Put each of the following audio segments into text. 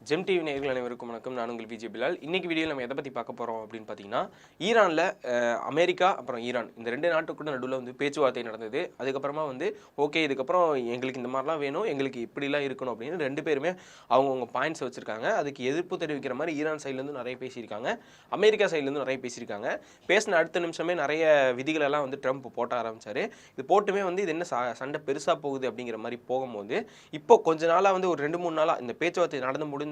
GeM TV நேயர்கள் அனைவருக்கும் வணக்கம். நான் உங்கள் விஜய் பிலால். இன்னைக்கு வீடியோவில் நம்ம எதை பற்றி பார்க்க போகிறோம் அப்படின்னு பார்த்தீங்கன்னா, ஈரானில் அமெரிக்கா அப்புறம் ஈரான் இந்த ரெண்டு நாட்டுக்கூட நடுவில் வந்து பேச்சுவார்த்தை நடந்தது. அதுக்கப்புறமா வந்து ஓகே, இதுக்கப்புறம் எங்களுக்கு இந்த மாதிரிலாம் வேணும், எங்களுக்கு இப்படிலாம் இருக்கணும் அப்படின்னு ரெண்டு பேருமே அவங்கவுங்க பாயிண்ட்ஸ் வச்சுருக்காங்க. அதுக்கு எதிர்ப்பு தெரிவிக்கிற மாதிரி ஈரான் சைட்லேருந்து நிறைய பேசியிருக்காங்க, அமெரிக்கா சைட்லேருந்து நிறைய பேசியிருக்காங்க. பேசின அடுத்த நிமிஷமே நிறைய விதிகளெல்லாம் வந்து ட்ரம்ப் போட்ட ஆரம்பித்தார். இது போட்டுமே வந்து இது என்ன சண்டை பெருசாக போகுது அப்படிங்கிற மாதிரி போகும்போது, இப்போ கொஞ்ச நாளாக வந்து ஒரு 2-3 நாளாக இந்த பேச்சுவார்த்தை நடந்து முடிந்து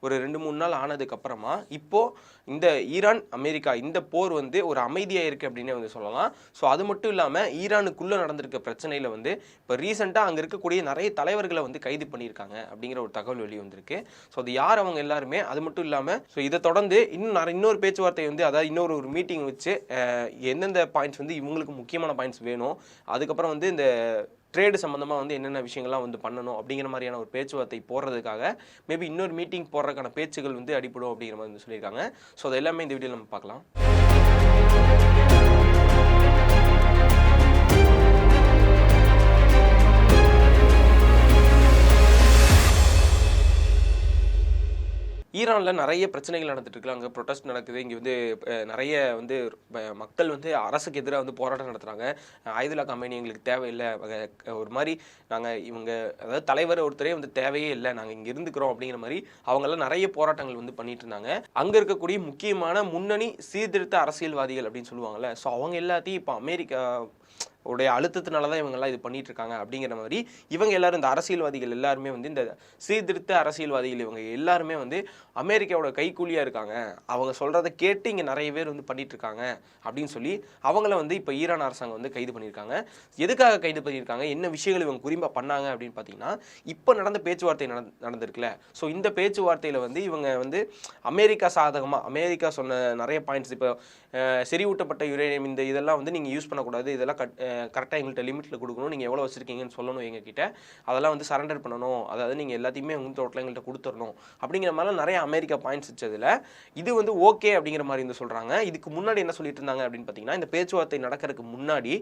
ஒரு 2-3 நாள் ஆனதுக்கு அப்புறமா இப்போ இந்த ஈரான் அமெரிக்கா இந்த போர் வந்து ஒரு அமைதியா இருக்கு அப்படின்னே வந்து சொல்லலாம். ஸோ அது மட்டும் இல்லாம ஈரானுக்குள்ள நடந்திருக்க பிரச்சனையில வந்து இப்போ ரீசெண்டா அங்க இருக்கக்கூடிய நிறைய தலைவர்களை வந்து கைது பண்ணியிருக்காங்க அப்படிங்கிற ஒரு தகவல் வெளி வந்திருக்கு. ஸோ அது யார் அவங்க எல்லாருமே, அது மட்டும் இல்லாம ஸோ இதை தொடர்ந்து இன்னொரு பேச்சுவார்த்தை வந்து அதாவது இன்னொரு மீட்டிங் வச்சு எந்தெந்த பாயிண்ட்ஸ் வந்து இவங்களுக்கு முக்கியமான பாயிண்ட்ஸ் வேணும், அதுக்கப்புறம் வந்து இந்த ட்ரேடு சம்மந்தமாக வந்து என்னென்ன விஷயங்கள்லாம் வந்து பண்ணணும் அப்படிங்கிற மாதிரியான ஒரு பேச்சுவார்த்தை போடுறதுக்காக மேபி இன்னொரு மீட்டிங் போடுறதுக்கான பேச்சுகள் வந்து அடிப்படும் அப்படிங்கிற மாதிரி வந்து சொல்லியிருக்காங்க. ஸோ அது எல்லாமே இந்த வீடியோவில் நம்ம பார்க்கலாம். ஈரானில் நிறைய பிரச்சனைகள் நடந்துட்டு இருக்கு. அங்கே ப்ரொட்டஸ்ட் நடக்குது. இங்கே வந்து நிறைய வந்து மக்கள் வந்து அரசுக்கு எதிராக வந்து போராட்டம் நடத்துகிறாங்க. ஆயுதுல்லா கமேனி எங்களுக்கு தேவையில்லை, ஒரு மாதிரி நாங்கள் இவங்க அதாவது தலைவர் ஒருத்தரே வந்து தேவையே இல்லை, நாங்கள் இங்கே இருந்துக்கிறோம் அப்படிங்கிற மாதிரி அவங்கெல்லாம் நிறைய போராட்டங்கள் வந்து பண்ணிட்டு இருந்தாங்க. அங்கே இருக்கக்கூடிய முக்கியமான முன்னணி சீர்திருத்த அரசியல்வாதிகள் அப்படின்னு சொல்லுவாங்கல்ல, ஸோ அவங்க எல்லாத்தையும் இப்போ அமெரிக்கா உடைய அழுத்தத்தினால தான் இவங்கெல்லாம் இது பண்ணிட்டு இருக்காங்க அப்படிங்கிற மாதிரி இவங்க எல்லாரும் இந்த அரசியல்வாதிகள் எல்லாருமே வந்து இந்த சீர்திருத்த அரசியல்வாதிகள் இவங்க எல்லாருமே வந்து அமெரிக்காவோட கைக்கூலியா இருக்காங்க, அவங்க சொல்றதை கேட்டு இங்கே நிறைய பேர் வந்து பண்ணிட்டு இருக்காங்க அப்படின்னு சொல்லி அவங்கள வந்து இப்போ ஈரான் அரசாங்கம் வந்து கைது பண்ணியிருக்காங்க. எதுக்காக கைது பண்ணியிருக்காங்க, என்ன விஷயங்கள் இவங்க குறிப்பாக பண்ணாங்க அப்படின்னு பார்த்தீங்கன்னா, இப்போ நடந்த பேச்சுவார்த்தை நடந்திருக்குல்ல, ஸோ இந்த பேச்சுவார்த்தையில் வந்து இவங்க வந்து அமெரிக்கா சாதகமாக அமெரிக்கா சொன்ன நிறைய பாயிண்ட்ஸ், இப்போ செறிவூட்டப்பட்ட யுரேனியம் இந்த இதெல்லாம் வந்து நீங்கள் யூஸ் பண்ணக்கூடாது, இதெல்லாம் கரெக்டாக எங்கள்கிட்ட லிமிட்டில் கொடுக்கணும், நீங்கள் எவ்வளோ வச்சுருக்கீங்கன்னு சொல்லணும் எங்ககிட்ட, அதெல்லாம் வந்து சரண்டர் பண்ணணும், அதாவது நீங்கள் எல்லாத்தையுமே உங்கள் தோட்டில் எங்கள்கிட்ட கொடுத்துடணும் அப்படிங்கிற மாதிரிலாம் நிறைய அமெரிக்கா பாயிண்ட்ஸ் வச்சதில் இது வந்து ஓகே அப்படிங்கிற மாதிரி வந்து சொல்கிறாங்க. இதுக்கு முன்னாடி என்ன சொல்லிட்டு இருந்தாங்க அப்படின்னு பார்த்தீங்கன்னா, இந்த பேச்சுவார்த்தை நடக்கிறதுக்கு முன்னாடி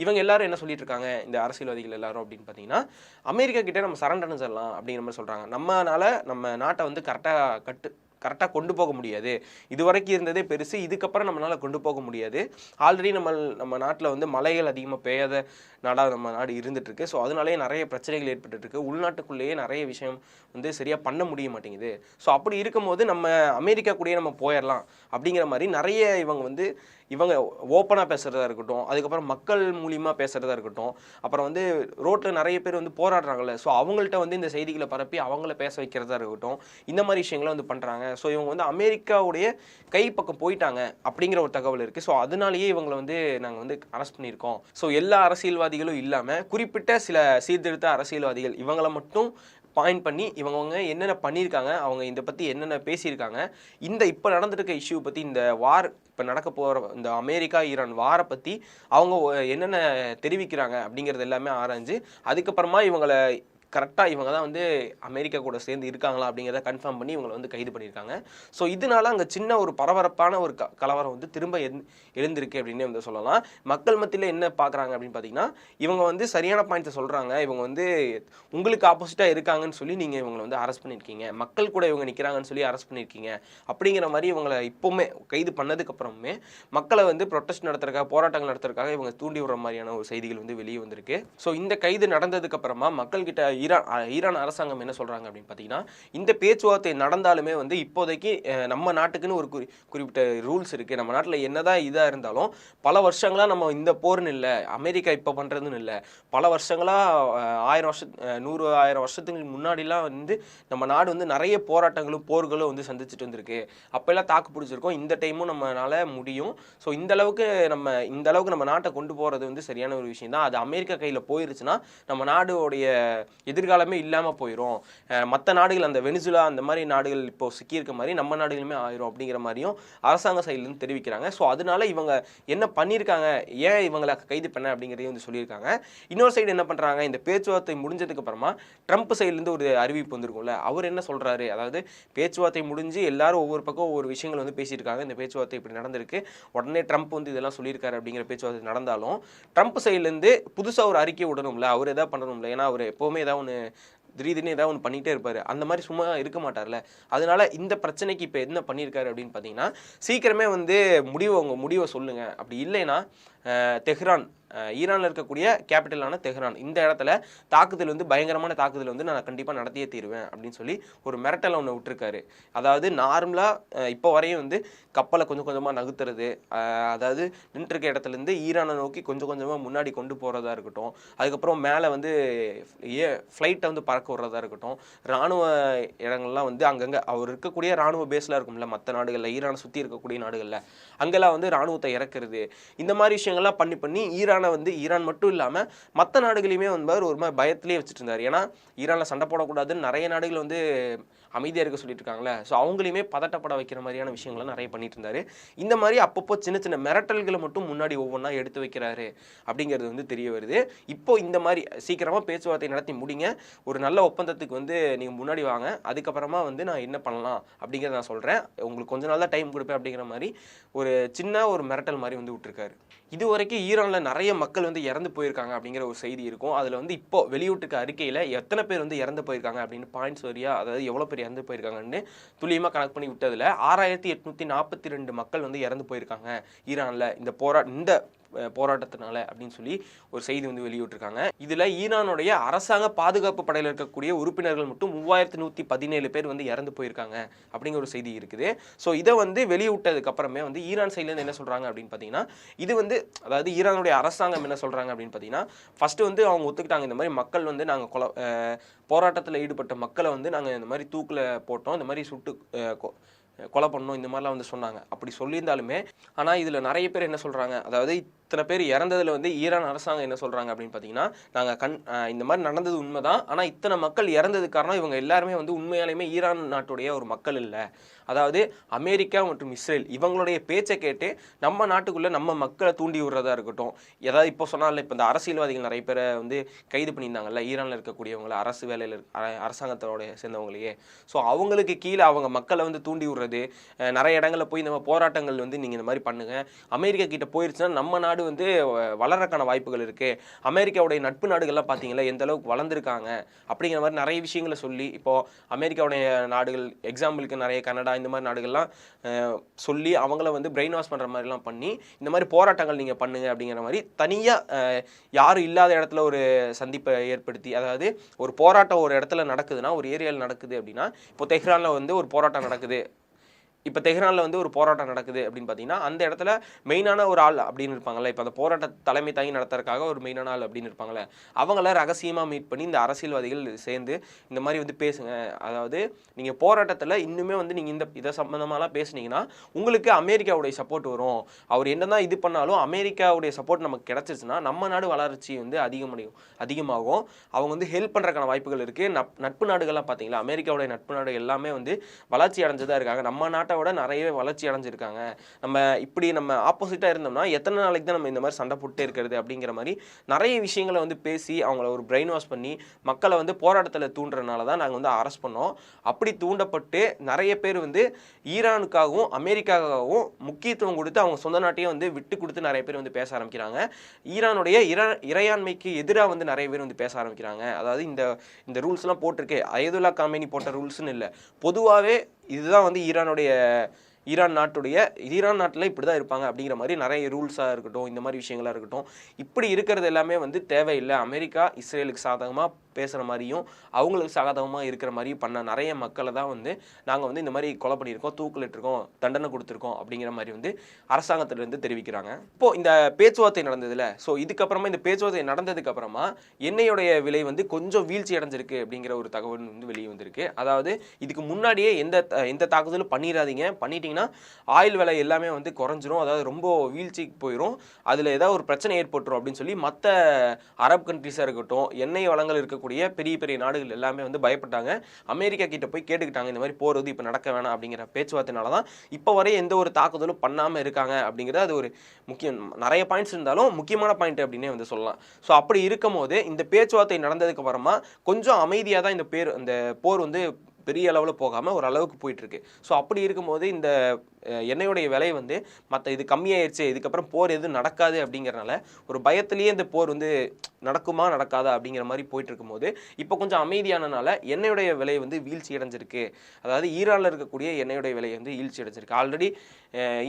இவங்க எல்லாரும் என்ன சொல்லிட்டு இருக்காங்க, இந்த அரசியல்வாதிகள் எல்லாரும் அப்படின்னு பார்த்தீங்கன்னா, அமெரிக்கா கிட்டே நம்ம சரண்டர்னு சொல்லலாம் அப்படிங்கிற மாதிரி சொல்கிறாங்க. நம்ம நாட்டை வந்து கரெக்டாக கொண்டு போக முடியாது, இது வரைக்கும் இருந்ததே பெருசு, இதுக்கப்புறம் நம்மளால் கொண்டு போக முடியாது, ஆல்ரெடி நம்ம நாட்டில் வந்து மழைகள் அதிகமாக பெய்யாத நாடாக நம்ம நாடு இருந்துகிட்ருக்கு, ஸோ அதனாலேயே நிறைய பிரச்சனைகள் ஏற்பட்டுருக்கு, உள்நாட்டுக்குள்ளேயே நிறைய விஷயம் வந்து சரியாக பண்ண முடிய மாட்டேங்குது, ஸோ அப்படி இருக்கும்போது நம்ம அமெரிக்கா கூடயே நம்ம போயிடலாம் அப்படிங்கிற மாதிரி நிறைய இவங்க ஓப்பனாக பேசுகிறதா இருக்கட்டும், அதுக்கப்புறம் மக்கள் மூலியமாக பேசுகிறதா இருக்கட்டும், அப்புறம் வந்து ரோட்டில் நிறைய பேர் வந்து போராடுறாங்கல்ல, ஸோ அவங்கள்ட்ட வந்து இந்த செய்திகளை பரப்பி அவங்கள பேச வைக்கிறதா இருக்கட்டும், இந்த மாதிரி விஷயங்களை வந்து பண்ணுறாங்க. ஸோ இவங்க வந்து அமெரிக்காவுடைய கைப்பக்கம் போயிட்டாங்க அப்படிங்கிற ஒரு தகவல் இருக்குது. ஸோ அதனாலேயே இவங்களை வந்து நாங்கள் வந்து அரெஸ்ட் பண்ணியிருக்கோம். ஸோ எல்லா அரசியல்வாதிகளும் இல்லாமல் குறிப்பிட்ட சில சீர்திருத்த அரசியல்வாதிகள் இவங்களை மட்டும் பாயிண்ட் பண்ணி இவங்க என்னென்ன பண்ணியிருக்காங்க, அவங்க இதை பற்றி என்னென்ன பேசியிருக்காங்க, இப்போ நடந்துட்டு இருக்க இஷ்யூ பற்றி, இந்த வார் இப்போ நடக்க போகிற இந்த அமெரிக்கா ஈரான் வாரை பற்றி அவங்க என்னென்ன தெரிவிக்கிறாங்க அப்படிங்கிறது எல்லாமே ஆராய்ஞ்சு அதுக்கப்புறமா இவங்களை கரெக்டாக இவங்க தான் வந்து அமெரிக்கா கூட சேர்ந்து இருக்காங்களா அப்படிங்கிறத கன்ஃபார்ம் பண்ணி இவங்களை வந்து கைது பண்ணியிருக்காங்க. ஸோ இதனால அங்கே சின்ன ஒரு பரபரப்பான ஒரு கலவரம் வந்து திரும்ப எழுந்திருக்கு அப்படின்னே வந்து சொல்லலாம். மக்கள் மத்தியில் என்ன பார்க்குறாங்க அப்படின்னு பார்த்தீங்கன்னா, இவங்க வந்து சரியான பாயிண்ட்ஸை சொல்கிறாங்க, இவங்க வந்து உங்களுக்கு ஆப்போசிட்டாக இருக்காங்கன்னு சொல்லி நீங்கள் இவங்களை வந்து அரெஸ்ட் பண்ணியிருக்கீங்க, மக்கள் கூட இவங்க நிற்கிறாங்கன்னு சொல்லி அரெஸ்ட் பண்ணியிருக்கீங்க அப்படிங்கிற மாதிரி இவங்களை இப்போவுமே கைது பண்ணதுக்கப்புறமே மக்களை வந்து ப்ரொட்டஸ்ட் நடத்துறதுக்காக, போராட்டங்கள் நடத்துறதுக்காக இவங்க தூண்டி விடுற மாதிரியான ஒரு செய்திகள் வந்து வெளியே வந்திருக்கு. ஸோ இந்த கைது நடந்ததுக்கப்புறமா மக்கள்கிட்ட ஈரான் அரசாங்கம் என்ன சொல்றாங்க அப்படின்னு பார்த்தீங்கன்னா, இந்த பேச்சுவார்த்தை நடந்தாலுமே வந்து இப்போதைக்கு நம்ம நாட்டுக்குன்னு ஒரு குறிப்பிட்ட ரூல்ஸ் இருக்கு, நம்ம நாட்டில் என்னதான் இதாக இருந்தாலும் பல வருஷங்களா நம்ம இந்த போர்னு இல்லை, அமெரிக்கா இப்போ பண்ணுறதுன்னு இல்லை, பல வருஷங்களா 100,000 வருஷத்துக்கு முன்னாடிலாம் வந்து நம்ம நாடு வந்து நிறைய போராட்டங்களும் போர்களும் வந்து சந்திச்சுட்டு வந்திருக்கு, அப்போல்லாம் தாக்கு பிடிச்சிருக்கோம், இந்த டைமும் நம்மளால முடியும். ஸோ இந்த அளவுக்கு நம்ம நாட்டை கொண்டு போகிறது வந்து சரியான ஒரு விஷயம் தான். அது அமெரிக்கா கையில் போயிருச்சுன்னா நம்ம நாடுடைய எதிர்காலமே இல்லாமல் போயிடும், மற்ற நாடுகள் அந்த வெனிசுலா அந்த மாதிரி நாடுகள் இப்போ சிக்கியிருக்க மாதிரி நம்ம நாடுகளுமே ஆயிரும் அப்படிங்கிற மாதிரியும் அரசாங்க சைட்லேருந்து தெரிவிக்கிறாங்க. ஸோ அதனால இவங்க என்ன பண்ணியிருக்காங்க, ஏன் இவங்களை கைது பண்ண அப்படிங்கிறதையும் வந்து சொல்லியிருக்காங்க. இன்னொரு சைடு என்ன பண்ணுறாங்க, இந்த பேச்சுவார்த்தை முடிஞ்சதுக்கு அப்புறமா ட்ரம்ப் சைட்லேருந்து ஒரு அறிவிப்பு வந்திருக்கும்ல, அவர் என்ன சொல்கிறாரு, அதாவது பேச்சுவார்த்தை முடிஞ்சு எல்லாரும் ஒவ்வொரு பக்கம் ஒவ்வொரு விஷயங்கள் வந்து பேசியிருக்காங்க, இந்த பேச்சுவார்த்தை இப்படி நடந்திருக்கு, உடனே ட்ரம்ப் வந்து இதெல்லாம் சொல்லியிருக்காரு அப்படிங்கிற பேச்சுவார்த்தை நடந்தாலும் ட்ரம்ப் சைட்லேருந்து புதுசாக ஒரு அறிக்கை விடணும்ல, அவர் எதாவது பண்ணணும்ல, ஏன்னா அவர் எப்போவுமே ஏதாவது ஒன்று திடீர்னு ஏதாவது ஒன்று பண்ணிகிட்டே இருப்பார். அந்த மாதிரி சும்மா இருக்க மாட்டார்ல. அதனால இந்த பிரச்சனைக்கு இப்போ என்ன பண்ணியிருக்காரு அப்படின்னு பார்த்தீங்கன்னா, சீக்கிரமே வந்து உங்கள் முடிவை சொல்லுங்கள். அப்படி இல்லைன்னா தெஹ்ரான், ஈரானில் இருக்கக்கூடிய கேபிட்டலான தெஹ்ரான், இந்த இடத்துல தாக்குதல் வந்து பயங்கரமான தாக்குதல் வந்து நான் கண்டிப்பாக நடத்தியே தீருவேன் அப்படின்னு சொல்லி ஒரு மிரட்டலை ஒன்று விட்டுருக்காரு. அதாவது நார்மலாக இப்போ வரையும் வந்து கப்பலை கொஞ்சம் கொஞ்சமாக நகர்த்துறது, அதாவது நின்றுருக்க இடத்துலேருந்து ஈரானை நோக்கி கொஞ்சம் கொஞ்சமாக முன்னாடி கொண்டு போகிறதா இருக்கட்டும், அதுக்கப்புறம் மேலே வந்து ஃப்ளைட்டை வந்து பறக்க விடுறதா இருக்கட்டும், இராணுவ இடங்கள்லாம் வந்து அங்கங்கே அவர் இருக்கக்கூடிய இராணுவ பேஸ்லாம் இருக்கும்ல மற்ற நாடுகளில், ஈரானை சுற்றி இருக்கக்கூடிய நாடுகளில் அங்கெல்லாம் வந்து இராணுவத்தை இறக்குறது, இந்த மாதிரி விஷயங்கள்லாம் பண்ணி ஈரானை வந்து ஈரான் மட்டும் இல்லாமல் மற்ற நாடுகளையுமே வந்து ஒரு மாதிரி பயத்திலே வச்சுட்டு இருந்தார். ஏன்னா ஈரானில் சண்டை போடக்கூடாதுன்னு நிறைய நாடுகள் வந்து அமைதியாக இருக்க சொல்லிட்டு இருக்காங்களே. ஸோ அவங்களையுமே பதட்டப்பட வைக்கிற மாதிரியான விஷயங்களை நிறைய பண்ணிட்டு இருந்தாரு. இந்த மாதிரி அப்பப்போ சின்ன சின்ன மிரட்டல்களை மட்டும் முன்னாடி ஒவ்வொன்றா எடுத்து வைக்கிறாரு அப்படிங்கிறது வந்து தெரிய வருது. இப்போ இந்த மாதிரி சீக்கிரமாக பேச்சுவார்த்தை நடத்தி முடிங்க, ஒரு நல்ல ஒப்பந்தத்துக்கு வந்து நீங்கள் முன்னாடி வாங்க, அதுக்கப்புறமா வந்து நான் என்ன பண்ணலாம் அப்படிங்கிறத நான் சொல்கிறேன், உங்களுக்கு கொஞ்ச நாள் தான் டைம் கொடுப்பேன் அப்படிங்கிற மாதிரி ஒரு சின்ன ஒரு மிரட்டல் மாதிரி வந்து விட்டுருக்காரு. இது வரைக்கும் ஈரானில் நிறைய மக்கள் வந்து இறந்து போயிருக்காங்க அப்படிங்கிற ஒரு செய்தி இருக்கும். அதில் வந்து இப்போ வெளியிட்டிருக்க அறிக்கையில் எத்தனை பேர் வந்து இறந்து போயிருக்காங்க அப்படின்னு பாயிண்ட்ஸ் வரியாக, அதாவது எவ்வளோ பேர் இறந்து போயிருக்காங்கன்னு துல்லியமாக கணக்கு பண்ணி விட்டதில் 6842 மக்கள் வந்து இறந்து போயிருக்காங்க ஈரானில் இந்த போராட்டத்தினால அப்படின்னு சொல்லி ஒரு செய்தி வந்து வெளியிட்டிருக்காங்க. இதில் ஈரானுடைய அரசாங்க பாதுகாப்பு படையில் இருக்கக்கூடிய உறுப்பினர்கள் மட்டும் 3117 பேர் வந்து இறந்து போயிருக்காங்க அப்படிங்கிற ஒரு செய்தி இருக்குது. ஸோ இதை வந்து வெளியிட்டதுக்கு அப்புறமே வந்து ஈரான் சைட்லேருந்து என்ன சொல்கிறாங்க அப்படின்னு பார்த்தீங்கன்னா, இது வந்து அதாவது ஈரானுடைய அரசாங்கம் என்ன சொல்கிறாங்க அப்படின்னு பார்த்தீங்கன்னா, ஃபஸ்ட்டு வந்து அவங்க ஒத்துக்கிட்டாங்க, இந்த மாதிரி மக்கள் வந்து நாங்கள் போராட்டத்தில் ஈடுபட்ட மக்களை வந்து நாங்கள் இந்த மாதிரி தூக்கில் போட்டோம், இந்த மாதிரி சுட்டு கொலை பண்ணோம், இந்த மாதிரிலாம் வந்து சொன்னாங்க. அப்படி சொல்லியிருந்தாலுமே ஆனால் இதில் நிறைய பேர் என்ன சொல்கிறாங்க, அதாவது இத்தனை பேர் இறந்ததில் வந்து ஈரான் அரசாங்கம் என்ன சொல்கிறாங்க அப்படின்னு பார்த்தீங்கன்னா, நாங்கள் இந்த மாதிரி நடந்தது உண்மை தான், ஆனால் இத்தனை மக்கள் இறந்ததுக்கு காரணம் இவங்க எல்லாருமே வந்து உண்மையாலுமே ஈரான் நாட்டுடைய ஒரு மக்கள் இல்லை, அதாவது அமெரிக்கா மற்றும் இஸ்ரேல் இவங்களுடைய பேச்சை கேட்டு நம்ம நாட்டுக்குள்ளே நம்ம மக்களை தூண்டி விடுறதா இருக்கட்டும். ஏதாவது இப்போ சொன்னால இப்போ இந்த அரசியல்வாதிகள் நிறைய பேரை வந்து கைது பண்ணியிருந்தாங்கல்ல ஈரானில் இருக்கக்கூடியவங்களை, அரசு வேலையில் அரசாங்கத்தோடைய சேர்ந்தவங்களையே. ஸோ அவங்களுக்கு கீழே அவங்க மக்களை வந்து தூண்டி விடுறது, நிறைய இடங்களில் போய் நம்ம போராட்டங்கள் வந்து நீங்கள் இந்த மாதிரி பண்ணுங்கள், அமெரிக்கா கிட்ட போயிருச்சுன்னா நம்ம நாடு வந்து வளர்றதுக்கான வாய்ப்புகள் இருக்குது, அமெரிக்காவுடைய நட்பு நாடுகள்லாம் பார்த்தீங்களா எந்த அளவுக்கு வளர்ந்துருக்காங்க அப்படிங்கிற மாதிரி நிறைய விஷயங்களை சொல்லி, இப்போது அமெரிக்காவுடைய நாடுகள் எக்ஸாம்பிளுக்கு நிறைய கனடா இந்த மாதிரி நாடுகள்லாம் சொல்லி அவங்கள வந்து பிரெயின் வாஷ் பண்ணுற மாதிரிலாம் பண்ணி இந்த மாதிரி போராட்டங்கள் நீங்கள் பண்ணுங்க அப்படிங்கிற மாதிரி தனியாக யாரும் இல்லாத இடத்துல ஒரு சந்திப்பை ஏற்படுத்தி, அதாவது ஒரு போராட்டம் ஒரு இடத்துல நடக்குதுன்னா, ஒரு ஏரியாவில் நடக்குது அப்படின்னா, இப்போ தெஹ்ரானில் வந்து ஒரு போராட்டம் நடக்குது, இப்போ தெஹ்ரானில் வந்து ஒரு போராட்டம் நடக்குது அப்படின்னு பார்த்தீங்கன்னா, அந்த இடத்துல மெயினான ஒரு ஆள் அப்படின்னு இருப்பாங்கள்ல, இப்போ அந்த போராட்ட தலைமை தாங்கி நடத்துறதுக்காக ஒரு மெயினான ஆள் அப்படின்னு இருப்பாங்களே, அவங்கள ரகசியமாக மீட் பண்ணி இந்த அரசியல்வாதிகள் சேர்ந்து இந்த மாதிரி வந்து பேசுங்க, அதாவது நீங்கள் போராட்டத்தில் இன்னுமே வந்து நீங்கள் இதை சம்மந்தமாலாம் பேசுனீங்கன்னா உங்களுக்கு அமெரிக்காவுடைய சப்போர்ட் வரும், அவர் என்ன தான் இது பண்ணாலும் அமெரிக்காவுடைய சப்போர்ட் நமக்கு கிடச்சிச்சுன்னா நம்ம நாடு வளர்ச்சி வந்து அதிகமாகும், அவங்க வந்து ஹெல்ப் பண்ணுறதுக்கான வாய்ப்புகள் இருக்குது. நட்பு நாடுகள்லாம் பார்த்தீங்களா, அமெரிக்காவுடைய நட்பு நாடு எல்லாமே வந்து வளர்ச்சி அடைஞ்சதாக இருக்காங்க, நம்ம நாட்டை விட நிறையவே வளர்ச்சி அடைஞ்சிருக்காங்க. நம்ம ஆப்போசிட்டா இருந்தோம்னா எத்தனை நாளைக்கு தான் நம்ம இந்த மாதிரி சண்டை போட்டே இருக்கிறது அப்படிங்கிற மாதிரி நிறைய விஷயங்களை வந்து பேசி அவங்கள ஒரு பிரெயின் வாஷ் பண்ணி மக்களை வந்து போராட்டத்தில் தூண்டுறதுனால தான் நாங்கள் வந்து அரெஸ்ட் பண்ணோம். அப்படி தூண்டப்பட்டு நிறைய பேர் வந்து ஈரானுக்காகவும் அமெரிக்காவுக்காகவும் முக்கியத்துவம் கொடுத்து அவங்க சொந்த நாட்டையும் வந்து விட்டு கொடுத்து நிறைய பேர் வந்து பேச ஆரம்பிக்கிறாங்க. ஈரானுடைய இறையாண்மைக்கு எதிராக வந்து நிறைய பேர் வந்து பேச ஆரம்பிக்கிறாங்க. அதாவது இந்த ரூல்ஸ்லாம் போட்டிருக்கு, அயதுல்லா காமேனி போட்ட ரூல்ஸ்னு இல்லை, பொதுவாகவே இதுதான் வந்து ஈரான் நாட்டில் இப்படி தான் இருப்பாங்க அப்படிங்கிற மாதிரி நிறைய ரூல்ஸாக இருக்கட்டும், இந்த மாதிரி விஷயங்களாக இருக்கட்டும், இப்படி இருக்கிறது எல்லாமே வந்து தேவையில்லை. அமெரிக்கா இஸ்ரேலுக்கு சாதகமாக பேசுகிற மாதிரியும் அவங்களுக்கு சாதகமாக இருக்கிற மாதிரியும் பண்ண நிறைய மக்களை தான் வந்து நாங்கள் வந்து இந்த மாதிரி கொலை பண்ணியிருக்கோம், தூக்கிலிட்டிருக்கோம், தண்டனை கொடுத்துருக்கோம் அப்படிங்கிற மாதிரி வந்து அரசாங்கத்திலிருந்து தெரிவிக்கிறாங்க. இப்போது இந்த பேச்சுவார்த்தை நடந்ததில்ல, ஸோ இதுக்கப்புறமா இந்த பேச்சுவார்த்தை நடந்ததுக்கப்புறமா எண்ணெயோடைய விலை வந்து கொஞ்சம் வீழ்ச்சி அடைஞ்சிருக்கு அப்படிங்கிற ஒரு தகவல் வந்து வெளியே வந்திருக்கு. அதாவது இதுக்கு முன்னாடியே எந்த தாக்குதலும் பண்ணிட்டீங்கன்னா ஆயில் விலை எல்லாமே வந்து குறைஞ்சிரும், அதாவது ரொம்ப வீழ்ச்சிக்கு போயிடும், அதில் ஏதாவது ஒரு பிரச்சனை ஏற்பட்டுரும் அப்படின்னு சொல்லி மற்ற அரபு கண்ட்ரிஸாக இருக்கட்டும், எண்ணெய் வளங்கள் இருக்கக்கூடிய பெரிய பெரிய நாடுகள் எல்லாமே வந்து பயப்பட்டாங்க. அமெரிக்கா கிட்ட போய் கேட்டுக்கிட்டாங்க, இந்த மாதிரி போகிறது இப்போ நடக்க வேணாம் அப்படிங்கிற பேச்சுவார்த்தைனால தான் இப்போ வரை எந்த ஒரு தாக்குதலும் பண்ணாமல் இருக்காங்க அப்படிங்கிறது அது ஒரு முக்கியம். நிறைய பாயிண்ட்ஸ் இருந்தாலும் முக்கியமான பாயிண்ட் அப்படின்னே வந்து சொல்லலாம். ஸோ அப்படி இருக்கும் போது இந்த பேச்சுவார்த்தை நடந்ததுக்கு அப்புறமா கொஞ்சம் அமைதியாக தான் இந்த போர் வந்து பெரிய அளவில் போகாமல் ஒரு அளவுக்கு போயிட்டுருக்கு. ஸோ அப்படி இருக்கும்போது இந்த எண்ணெயோடைய விலை வந்து மற்ற இது கம்மியாயிருச்சு, இதுக்கப்புறம் போர் எதுவும் நடக்காது அப்படிங்கிறனால ஒரு பயத்திலேயே இந்த போர் வந்து நடக்குமா நடக்காதா அப்படிங்கிற மாதிரி போயிட்டு இருக்கும்போது இப்போ கொஞ்சம் அமைதியானனால எண்ணெயுடைய விலை வந்து வீழ்ச்சி அடைஞ்சிருக்கு. அதாவது ஈரானில் இருக்கக்கூடிய எண்ணெயுடைய விலை வந்து வீழ்ச்சி அடைஞ்சிருக்கு. ஆல்ரெடி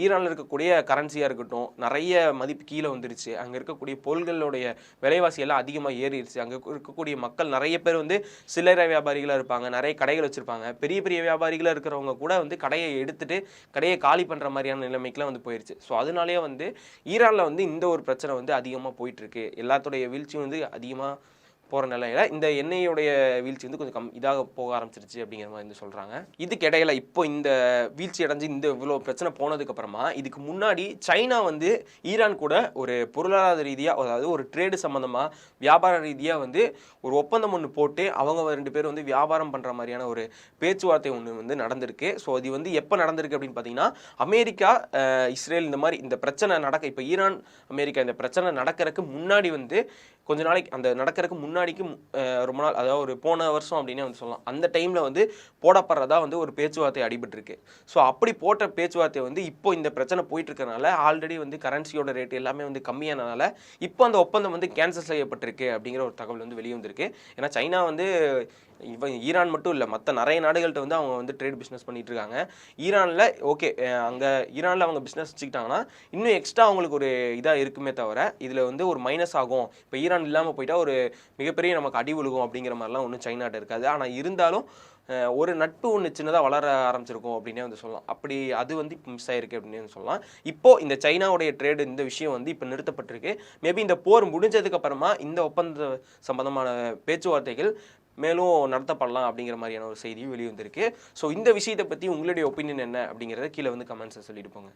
ஈரானில் இருக்கக்கூடிய கரன்சியாக இருக்கட்டும் நிறைய மதிப்பு கீழே வந்துருச்சு. அங்கே இருக்கக்கூடிய பொருள்களுடைய விலைவாசி எல்லாம் அதிகமாக ஏறிடுச்சு. அங்கே இருக்கக்கூடிய மக்கள் நிறைய பேர் வந்து சில்லறை வியாபாரிகளாக இருப்பாங்க, நிறைய கடைகள் வச்சுருப்பாங்க. பெரிய பெரிய வியாபாரிகளாக இருக்கிறவங்க கூட வந்து கடையை எடுத்துட்டு கடையை காலி பண்ணுற மாதிரியான நிலைமைக்குலாம் வந்து போயிடுச்சு. ஸோ அதனாலேயே வந்து ஈரானில் வந்து இந்த ஒரு பிரச்சனை வந்து அதிகமாக போயிட்டுருக்கு. எல்லாத்துடைய வீழ்ச்சியும் வந்து அதிகமாக போகிற நிலையில இந்த எண்ணெயோடைய வீழ்ச்சி வந்து கொஞ்சம் இதாக போக ஆரம்பிச்சிருச்சு அப்படிங்கிற மாதிரி வந்து சொல்கிறாங்க. இதுக்கு இடையில இப்போ இந்த வீழ்ச்சி அடைஞ்சு இந்த இவ்வளோ பிரச்சனை போனதுக்கப்புறமா இதுக்கு முன்னாடி சைனா வந்து ஈரான் கூட ஒரு பொருளாதார ரீதியாக, அதாவது ஒரு ட்ரேடு சம்மந்தமாக வியாபார ரீதியாக வந்து ஒரு ஒப்பந்தம் ஒன்று போட்டு அவங்க 2 பேரும் வந்து வியாபாரம் பண்ணுற மாதிரியான ஒரு பேச்சுவார்த்தை ஒன்று வந்து நடந்திருக்கு. ஸோ அது வந்து எப்போ நடந்திருக்கு அப்படின்னு பார்த்தீங்கன்னா அமெரிக்கா இஸ்ரேல் இந்த மாதிரி இந்த பிரச்சனை நடக்க, இப்போ ஈரான் அமெரிக்கா இந்த பிரச்சனை நடக்கிறதுக்கு முன்னாடி வந்து கொஞ்ச நாளைக்கு அந்த நடக்கிறதுக்கு முன்னாடிக்கு ரொம்ப நாள், அதாவது ஒரு போன வருஷம் அப்படின்னே வந்து சொல்லலாம். அந்த டைமில் வந்து போடப்படுறதா வந்து ஒரு பேச்சுவார்த்தை அடிபட்டிருக்கு. ஸோ அப்படி போட்ட பேச்சுவார்த்தை வந்து இப்போ இந்த பிரச்சனை போயிட்டு இருக்கனால ஆல்ரெடி வந்து கரன்சியோட ரேட் எல்லாமே வந்து கம்மியானனால இப்போ அந்த ஒப்பந்தம் வந்து கேன்சல் செய்யப்பட்டிருக்கு அப்படிங்கிற ஒரு தகவல் வந்து வெளியே வந்திருக்கு. ஏன்னா சைனா வந்து ஈரான் மட்டும் இல்லை, மற்ற நிறைய நாடுகள்கிட்ட வந்து அவங்க வந்து ட்ரேட் பிஸ்னஸ் பண்ணிட்டு இருக்காங்க. ஈரானில் ஓகே, அங்கே ஈரானில் அவங்க பிஸ்னஸ் வச்சுக்கிட்டாங்கன்னா இன்னும் எக்ஸ்ட்ரா அவங்களுக்கு ஒரு இதாக இருக்குமே தவிர இதில் வந்து ஒரு மைனஸ் ஆகும். இப்போ ஈரான் இல்லாமல் போயிட்டா ஒரு மிகப்பெரிய நமக்கு அடி விழுகும் அப்படிங்கிற மாதிரிலாம் ஒன்றும் சைனாட்ட இருக்காது. ஆனால் இருந்தாலும் ஒரு நட்பு ஒன்று சின்னதாக வளர ஆரம்பிச்சிருக்கும் அப்படின்னே வந்து சொல்லலாம். அப்படி அது வந்து இப்போ மிஸ் ஆயிருக்கு அப்படின்னு வந்து சொல்லலாம். இப்போது இந்த சைனாவுடைய ட்ரேடு இந்த விஷயம் வந்து இப்போ நிறுத்தப்பட்டிருக்கு. மேபி இந்த போர் முடிஞ்சதுக்கு அப்புறமா இந்த ஒப்பந்த சம்பந்தமான பேச்சுவார்த்தைகள் மேலும் நடத்தப்படலாம் அப்படிங்கிற மாதிரியான ஒரு செய்தியும் வெளியே வந்திருக்கு. ஸோ இந்த விஷயத்தை பற்றி உங்களுடைய ஒப்பீனியன் என்ன அப்படிங்கிறத கீழே வந்து கமெண்ட்ஸை சொல்லிட்டு போங்க.